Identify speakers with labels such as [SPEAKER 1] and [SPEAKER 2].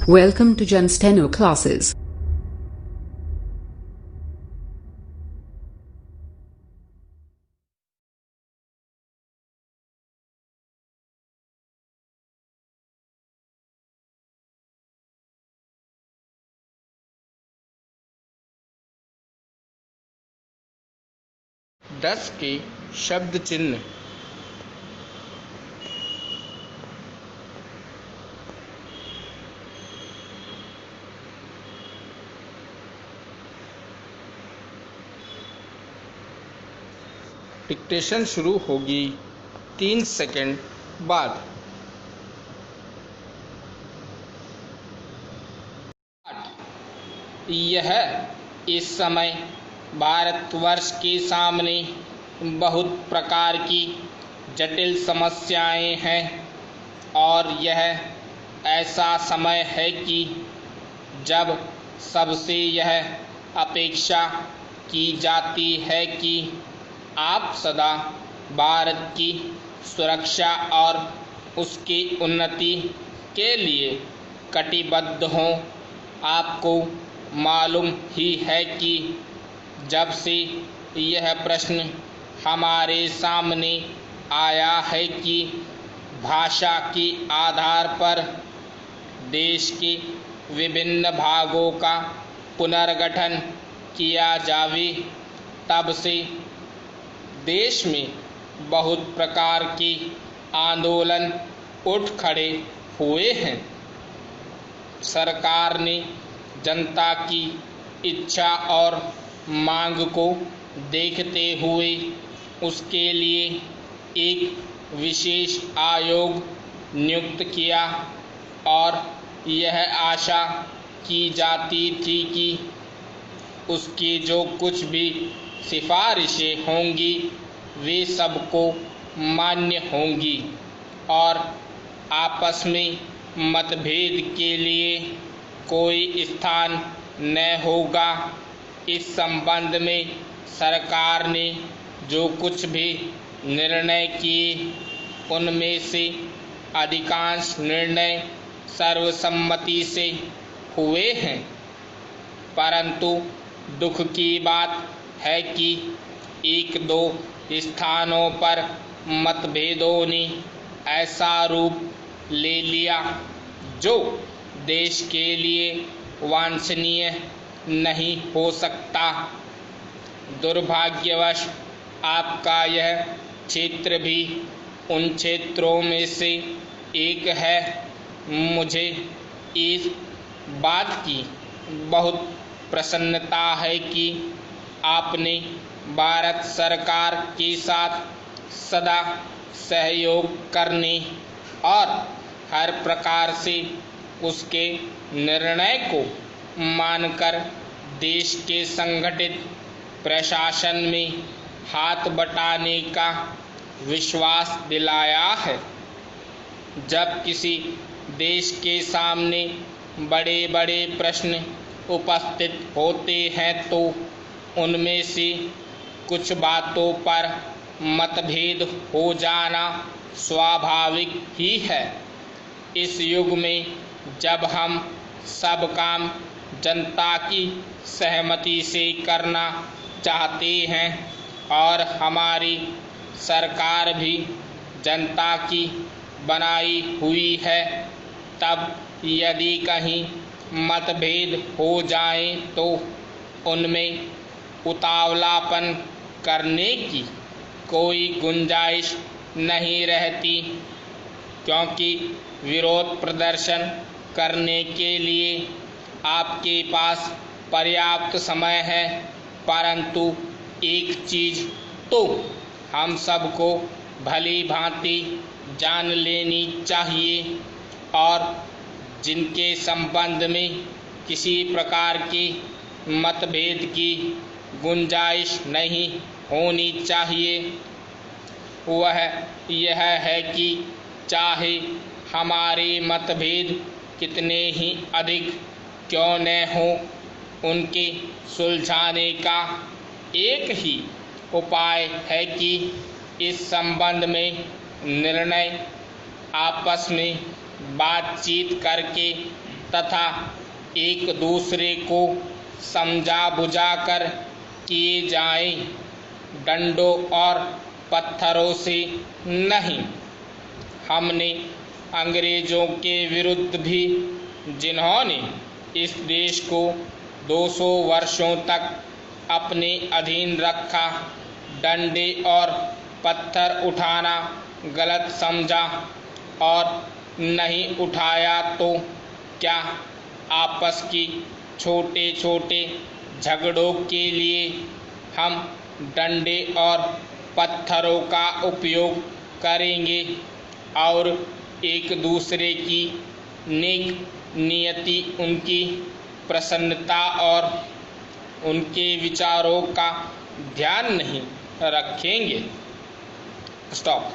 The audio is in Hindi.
[SPEAKER 1] Welcome to Jen Steno classes.
[SPEAKER 2] दस के शब्द चिन्ह। डिक्टेशन शुरू होगी 3 सेकंड बाद। यह इस समय भारतवर्ष के सामने बहुत प्रकार की जटिल समस्याएं हैं और यह ऐसा समय है कि जब सबसे यह अपेक्षा की जाती है कि आप सदा भारत की सुरक्षा और उसकी उन्नति के लिए कटिबद्ध हों। आपको मालूम ही है कि जब से यह प्रश्न हमारे सामने आया है कि भाषा के आधार पर देश के विभिन्न भागों का पुनर्गठन किया जावे, तब से देश में बहुत प्रकार के आंदोलन उठ खड़े हुए हैं। सरकार ने जनता की इच्छा और मांग को देखते हुए उसके लिए एक विशेष आयोग नियुक्त किया और यह आशा की जाती थी कि उसकी जो कुछ भी सिफारिशें होंगी वे सबको मान्य होंगी और आपस में मतभेद के लिए कोई स्थान न होगा। इस संबंध में सरकार ने जो कुछ भी निर्णय किए उनमें से अधिकांश निर्णय सर्वसम्मति से हुए हैं, परंतु दुख की बात है कि एक दो स्थानों पर मतभेदों ने ऐसा रूप ले लिया जो देश के लिए वांछनीय नहीं हो सकता। दुर्भाग्यवश आपका यह क्षेत्र भी उन क्षेत्रों में से एक है। मुझे इस बात की बहुत प्रसन्नता है कि आपने भारत सरकार के साथ सदा सहयोग करने और हर प्रकार से उसके निर्णय को मानकर देश के संगठित प्रशासन में हाथ बटाने का विश्वास दिलाया है। जब किसी देश के सामने बड़े बड़े प्रश्न उपस्थित होते हैं तो उनमें से कुछ बातों पर मतभेद हो जाना स्वाभाविक ही है। इस युग में जब हम सब काम जनता की सहमति से करना चाहते हैं और हमारी सरकार भी जनता की बनाई हुई है, तब यदि कहीं मतभेद हो जाए तो उनमें उतावलापन करने की कोई गुंजाइश नहीं रहती, क्योंकि विरोध प्रदर्शन करने के लिए आपके पास पर्याप्त समय है। परंतु एक चीज़ तो हम सबको भली भांति जान लेनी चाहिए और जिनके संबंध में किसी प्रकार के मतभेद की गुंजाइश नहीं होनी चाहिए, वह यह है कि चाहे हमारे मतभेद कितने ही अधिक क्यों न हो, उनके सुलझाने का एक ही उपाय है कि इस संबंध में निर्णय आपस में बातचीत करके तथा एक दूसरे को समझा बुझाकर किए जाएं, डंडों और पत्थरों से नहीं। हमने अंग्रेजों के विरुद्ध भी, जिन्होंने इस देश को 200 वर्षों तक अपने अधीन रखा, डंडे और पत्थर उठाना गलत समझा और नहीं उठाया तो क्या आपस की छोटे छोटे झगड़ों के लिए हम डंडे और पत्थरों का उपयोग करेंगे और एक दूसरे की नेक नियति, उनकी प्रसन्नता और उनके विचारों का ध्यान नहीं रखेंगे। स्टॉप।